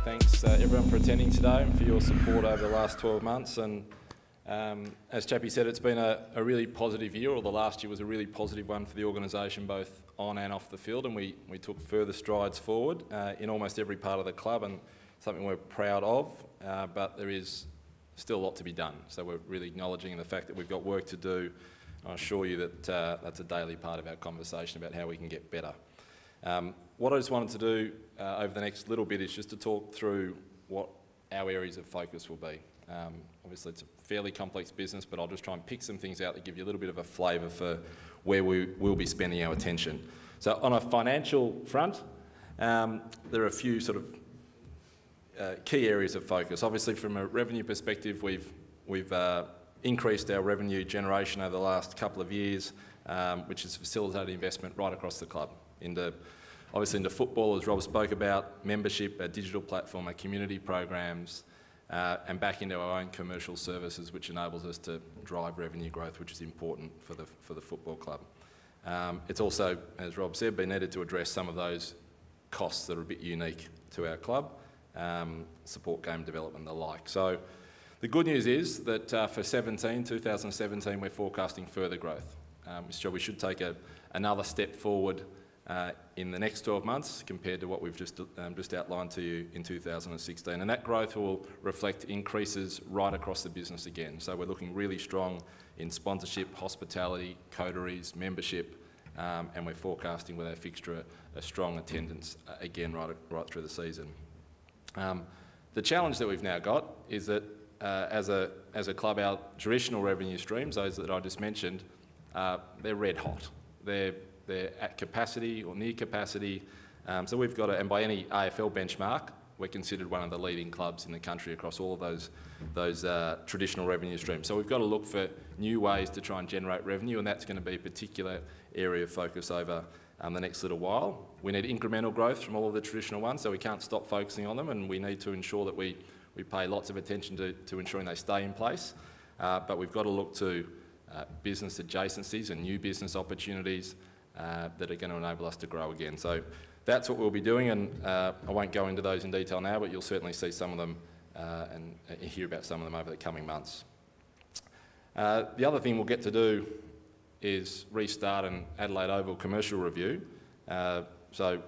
Thanks everyone for attending today and for your support over the last 12 months. And as Chappie said, it's been a really positive year, or the last year was a really positive one for the organisation, both on and off the field, and we took further strides forward in almost every part of the club, and something we're proud of, but there is still a lot to be done. So we're really acknowledging the fact that we've got work to do. I assure you that that's a daily part of our conversation about how we can get better. What I just wanted to do over the next little bit is just to talk through what our areas of focus will be. Obviously it's a fairly complex business, but I'll just try and pick some things out that give you a little bit of a flavour for where we will be spending our attention. So on a financial front, there are a few sort of key areas of focus. Obviously from a revenue perspective, we've increased our revenue generation over the last couple of years, which has facilitated investment right across the club, obviously into football, as Rob spoke about, membership, our digital platform, our community programs, and back into our own commercial services, which enables us to drive revenue growth, which is important for the football club. It's also, as Rob said, been needed to address some of those costs that are a bit unique to our club, support game development and the like. So the good news is that for 2017, we're forecasting further growth. So we should take another step forward in the next 12 months compared to what we've just outlined to you in 2016. And that growth will reflect increases right across the business again. So we're looking really strong in sponsorship, hospitality, coteries, membership, and we're forecasting with our fixture a strong attendance again right through the season. The challenge that we've now got is that as a club, our traditional revenue streams, those that I just mentioned, they're red hot. They're at capacity or near capacity. So we've got and by any AFL benchmark, we're considered one of the leading clubs in the country across all of those traditional revenue streams. So we've got to look for new ways to try and generate revenue, and that's going to be a particular area of focus over the next little while. We need incremental growth from all of the traditional ones, so we can't stop focusing on them, and we need to ensure that we pay lots of attention to ensuring they stay in place. But we've got to look to business adjacencies and new business opportunities that are going to enable us to grow again. So that's what we'll be doing, and I won't go into those in detail now, but you'll certainly see some of them and hear about some of them over the coming months. The other thing we'll get to do is restart an Adelaide Oval commercial review. So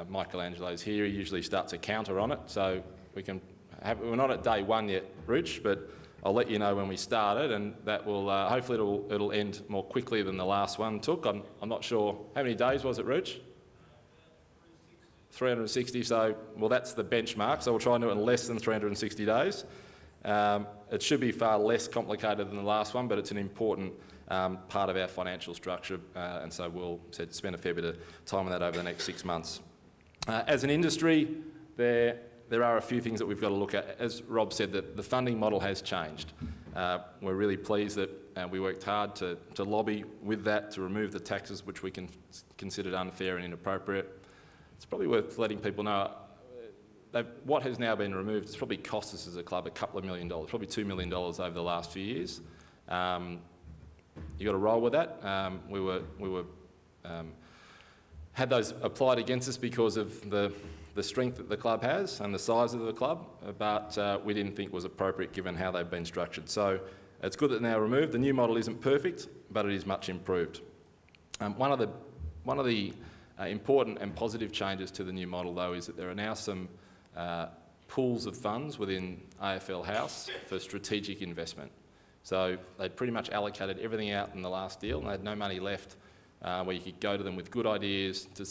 Michelangelo's here, he usually starts a counter on it, so we're not at day one yet, Rich, but I'll let you know when we started, and that will hopefully it'll end more quickly than the last one took. I'm not sure how many days was it, Rich? 360. So well, that's the benchmark. So we'll try and do it in less than 360 days. It should be far less complicated than the last one, but it's an important part of our financial structure, and so we'll spend a fair bit of time on that over the next 6 months. As an industry, there are a few things that we've got to look at. As Rob said, that the funding model has changed. We're really pleased that we worked hard to lobby with that, to remove the taxes which we considered unfair and inappropriate. It's probably worth letting people know what has now been removed. It's probably cost us as a club a couple of $1 million, probably $2 million over the last few years. You got to roll with that. We had those applied against us because of the strength that the club has and the size of the club, but we didn't think was appropriate given how they've been structured. So it's good that they're now removed. The new model isn't perfect, but it is much improved. One of the important and positive changes to the new model, though, is that there are now some pools of funds within AFL House for strategic investment. So they pretty much allocated everything out in the last deal, and they had no money left where you could go to them with good ideas to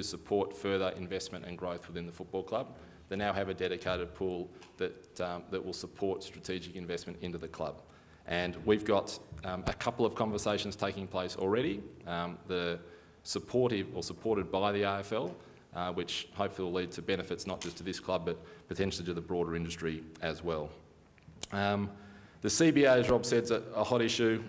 support further investment and growth within the football club. They now have a dedicated pool that will support strategic investment into the club. And we've got a couple of conversations taking place already, supported by the AFL, which hopefully will lead to benefits not just to this club but potentially to the broader industry as well. The CBA, as Rob said, is a hot issue.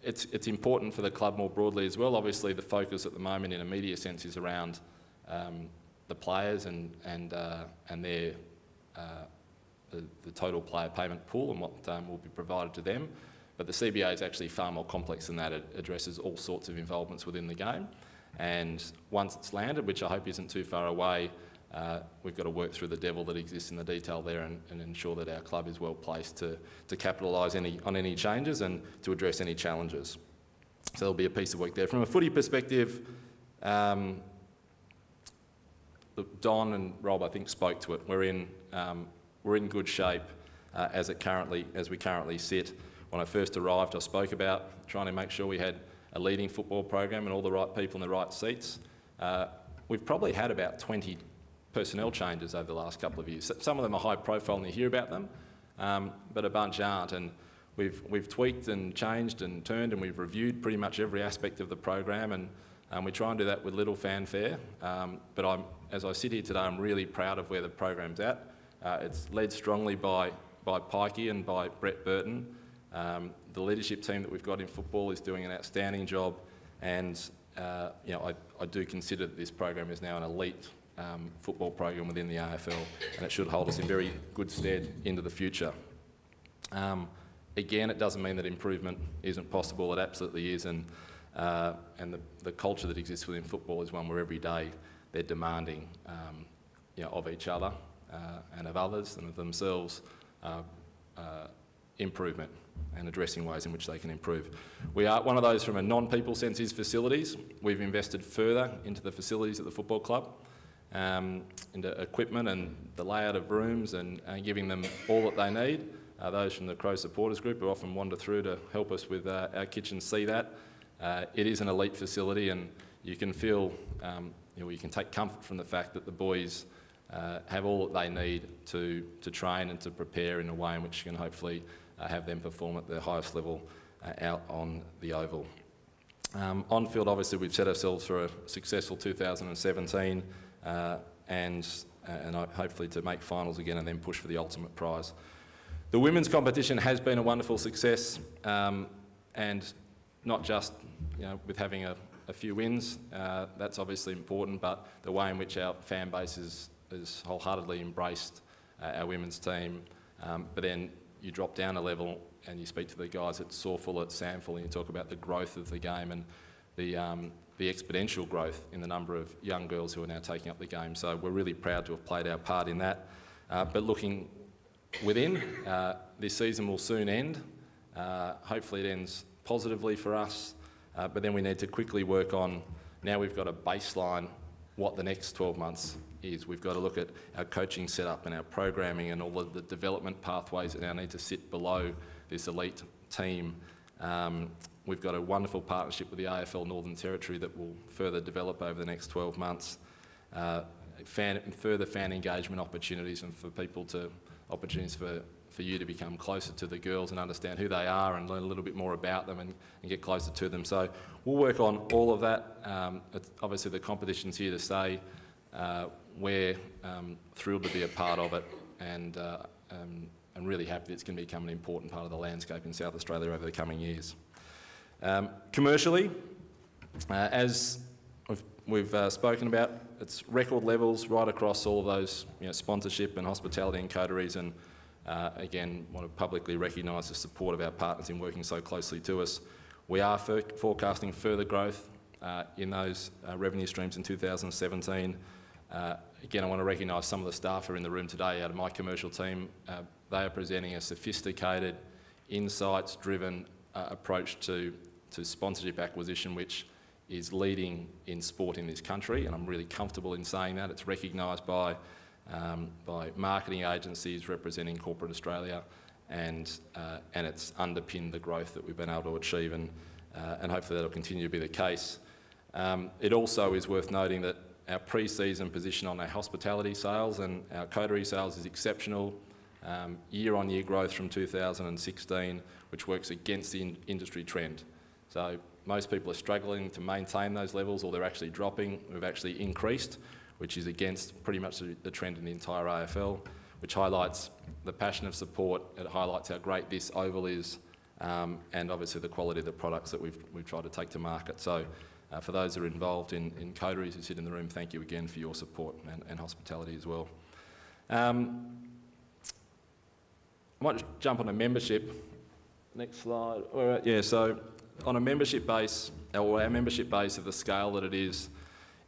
It's important for the club more broadly as well. Obviously the focus at the moment in a media sense is around the players and their the total player payment pool and what will be provided to them. But the CBA is actually far more complex than that. It addresses all sorts of involvements within the game. And once it's landed, which I hope isn't too far away, we've got to work through the devil that exists in the detail there and ensure that our club is well placed to capitalise on any changes and to address any challenges. So there'll be a piece of work there. From a footy perspective, Don and Rob, I think, spoke to it. We're in good shape as we currently sit. When I first arrived, I spoke about trying to make sure we had a leading football program and all the right people in the right seats. We've probably had about 20 personnel changes over the last couple of years. Some of them are high profile and you hear about them, but a bunch aren't. And we've tweaked and changed and turned, and we've reviewed pretty much every aspect of the program, and we try and do that with little fanfare. But as I sit here today, I'm really proud of where the program's at. It's led strongly by Pikey and by Brett Burton. The leadership team that we've got in football is doing an outstanding job, and you know, I do consider that this program is now an elite football program within the AFL, and it should hold us in very good stead into the future. Again, it doesn't mean that improvement isn't possible. It absolutely is, and the culture that exists within football is one where every day they're demanding you know, of each other and of others and of themselves improvement and addressing ways in which they can improve. We are one of those from a non-people sense is facilities. We've invested further into the facilities at the football club, into equipment and the layout of rooms and giving them all that they need. Those from the Crow supporters group who often wander through to help us with our kitchen see that. It is an elite facility, and you can feel, you know, you can take comfort from the fact that the boys have all that they need to train and to prepare in a way in which you can hopefully have them perform at their highest level out on the oval. On field, obviously, we've set ourselves for a successful 2017 and hopefully to make finals again and then push for the ultimate prize. The women's competition has been a wonderful success, and not just, you know, with having a few wins. That's obviously important, but the way in which our fan base is wholeheartedly embraced our women's team. But then you drop down a level and you speak to the guys at Sawfull, at Samfull, and you talk about the growth of the game and the exponential growth in the number of young girls who are now taking up the game. So we're really proud to have played our part in that. But looking within, this season will soon end. Hopefully it ends positively for us, but then we need to quickly work on, now we've got a baseline, what the next 12 months is. We've got to look at our coaching setup and our programming and all of the development pathways that now need to sit below this elite team. We've got a wonderful partnership with the AFL Northern Territory that will further develop over the next 12 months. Further fan engagement opportunities and for people to, opportunities for you to become closer to the girls and understand who they are and learn a little bit more about them and get closer to them. So we'll work on all of that. Obviously the competition's here to stay. We're thrilled to be a part of it and really happy that it's going to become an important part of the landscape in South Australia over the coming years. Commercially, as we've spoken about, it's record levels right across all of those, you know, sponsorship and hospitality and coteries, and again, want to publicly recognise the support of our partners in working so closely to us. We are forecasting further growth in those revenue streams in 2017. Again, I want to recognise some of the staff who are in the room today out of my commercial team. They are presenting a sophisticated, insights-driven approach to sponsorship acquisition, which is leading in sport in this country, and I'm really comfortable in saying that. It's recognised by marketing agencies representing corporate Australia, and it's underpinned the growth that we've been able to achieve, and hopefully that'll continue to be the case. It also is worth noting that our pre-season position on our hospitality sales and our coterie sales is exceptional. Year-on-year growth from 2016, which works against the industry trend. So most people are struggling to maintain those levels, or they're actually dropping. We've actually increased, which is against pretty much the trend in the entire AFL, which highlights the passion of support. It highlights how great this oval is, and obviously the quality of the products that we've tried to take to market. So for those who are involved in coteries who sit in the room, thank you again for your support and hospitality as well. I might just jump on a membership. Next slide. All right, yeah, so on a membership base, or our membership base of the scale that it is,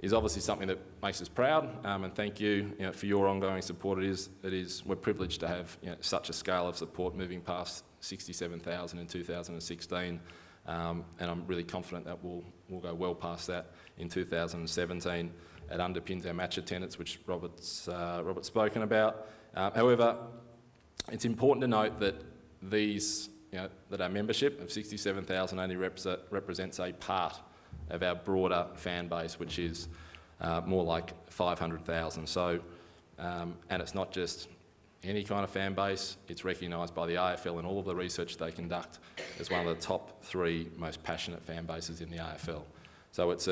is obviously something that makes us proud, and thank you, for your ongoing support. We're privileged to have such a scale of support, moving past 67,000 in 2016, and I'm really confident that we'll go well past that in 2017. It underpins our match attendance, which Robert's spoken about. However, it's important to note that that our membership of 67,000 only represents a part of our broader fan base, which is more like 500,000. So, and it's not just any kind of fan base, it's recognised by the AFL and all of the research they conduct as one of the top 3 most passionate fan bases in the AFL. So it's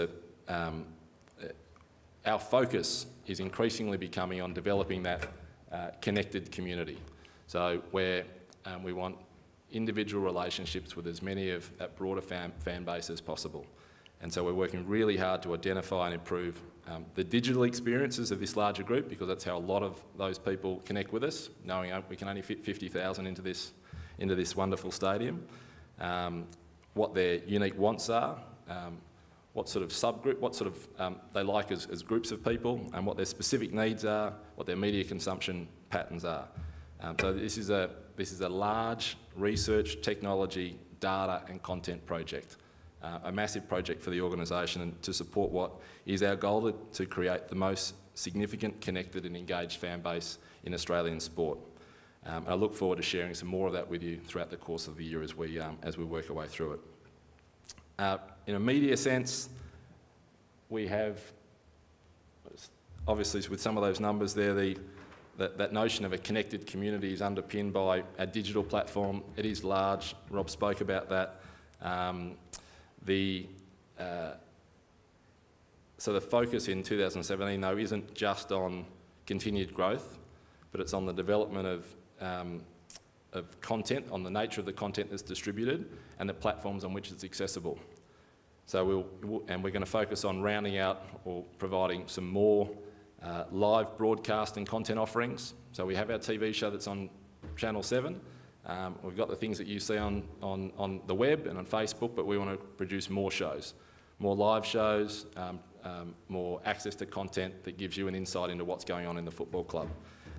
our focus is increasingly becoming on developing that connected community. So where we want individual relationships with as many of that broader fan base as possible. And so we're working really hard to identify and improve the digital experiences of this larger group, because that's how a lot of those people connect with us, knowing we can only fit 50,000 into this wonderful stadium, what their unique wants are, what sort of subgroup, what sort of they like as groups of people, and what their specific needs are, what their media consumption patterns are. So this is a large research, technology, data and content project. A massive project for the organisation, and to support what is our goal to create the most significant, connected and engaged fan base in Australian sport. I look forward to sharing some more of that with you throughout the course of the year as we work our way through it. In a media sense, we have, obviously with some of those numbers there, that notion of a connected community is underpinned by our digital platform. It is large, Rob spoke about that. So the focus in 2017 though isn't just on continued growth, but it's on the development of content, on the nature of the content that's distributed and the platforms on which it's accessible. So we're going to focus on rounding out or providing some more live broadcast and content offerings. So we have our TV show that's on Channel 7. We've got the things that you see on the web and on Facebook, but we want to produce more shows, more live shows, more access to content that gives you an insight into what's going on in the football club.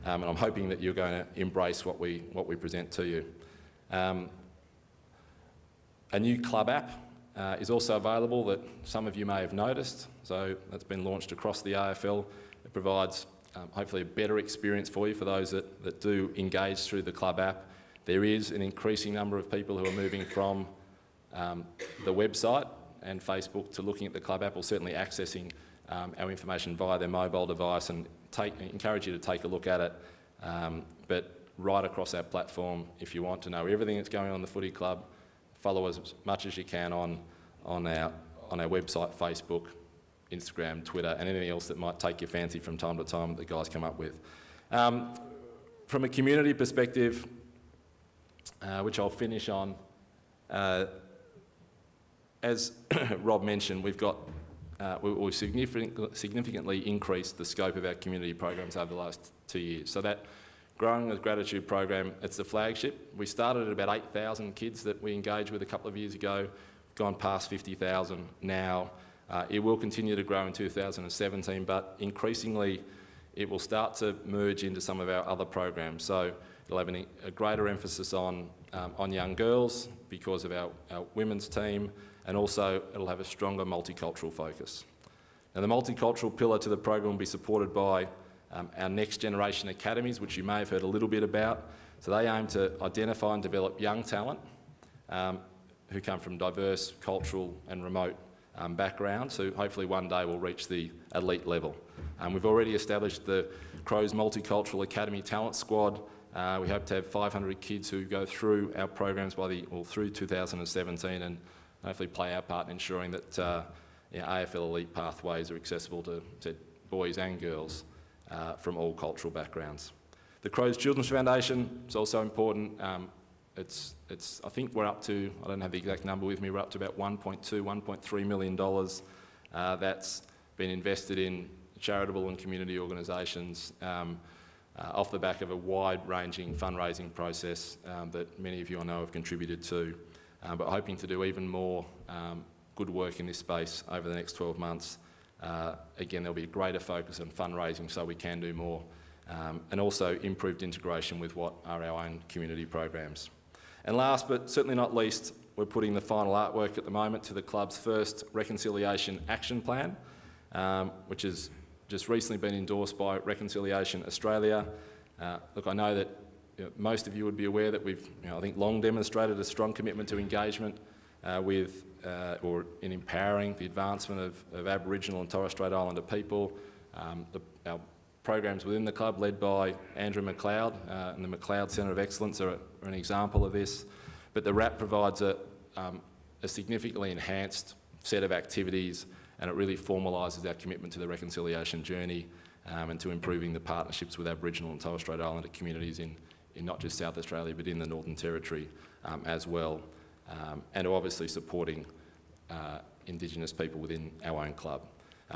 And I'm hoping that you're going to embrace what we present to you. A new club app is also available that some of you may have noticed. So that's been launched across the AFL. It provides hopefully a better experience for you for those that do engage through the club app. There is an increasing number of people who are moving from the website and Facebook to looking at the club app, or certainly accessing our information via their mobile device, and encourage you to take a look at it. But right across our platform, if you want to know everything that's going on in the footy club, follow us as much as you can on our website, Facebook, Instagram, Twitter, and anything else that might take your fancy from time to time that the guys come up with. From a community perspective, which I'll finish on, as Rob mentioned, we've significantly increased the scope of our community programs over the last 2 years. So that Growing with Gratitude program, it's the flagship. We started at about 8,000 kids that we engaged with a couple of years ago, gone past 50,000 now. It will continue to grow in 2017, but increasingly it will start to merge into some of our other programs. So it'll have a greater emphasis on young girls because of our women's team, and also it'll have a stronger multicultural focus. Now the multicultural pillar to the program will be supported by our next generation academies, which you may have heard a little bit about. So they aim to identify and develop young talent who come from diverse cultural and remote backgrounds, who hopefully one day will reach the elite level. We've already established the Crows Multicultural Academy Talent Squad. We hope to have 500 kids who go through our programs through 2017, and hopefully play our part in ensuring that AFL elite pathways are accessible to boys and girls from all cultural backgrounds. The Crows Children's Foundation is also important. I think we're up to, I don't have the exact number with me, we're up to about $1.2, $1.3 million that's been invested in charitable and community organisations off the back of a wide-ranging fundraising process that many of you I know have contributed to, but hoping to do even more good work in this space over the next 12 months again, there'll be a greater focus on fundraising so we can do more, and also improved integration with what are our own community programs. And last but certainly not least, we're putting the final artwork at the moment to the club's first Reconciliation Action Plan, which has just recently been endorsed by Reconciliation Australia. Look, I know that most of you would be aware that we've, I think, long demonstrated a strong commitment to engagement with or in empowering the advancement of Aboriginal and Torres Strait Islander people. Our programs within the club, led by Andrew McLeod and the McLeod Centre of Excellence, are an example of this. But the RAP provides a significantly enhanced set of activities, and it really formalises our commitment to the reconciliation journey and to improving the partnerships with Aboriginal and Torres Strait Islander communities in not just South Australia but in the Northern Territory as well, and obviously supporting Indigenous people within our own club.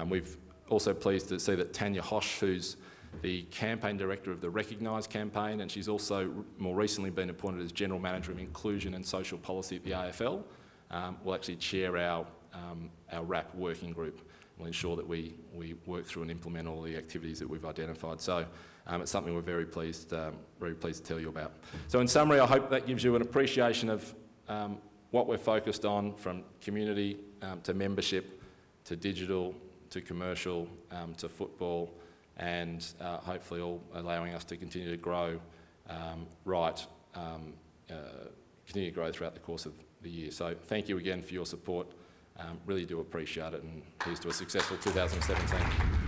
We've also pleased to see that Tanya Hosh, who's the campaign director of the Recognise campaign, and she's also more recently been appointed as General Manager of Inclusion and Social Policy at the AFL, will actually chair our RAP working group. We'll ensure that we work through and implement all the activities that we've identified. So it's something we're very pleased to tell you about. So in summary, I hope that gives you an appreciation of what we're focused on, from community to membership to digital to commercial to football, and hopefully all allowing us to continue to grow continue to grow throughout the course of the year. So thank you again for your support. Really do appreciate it, and here's to a successful 2017.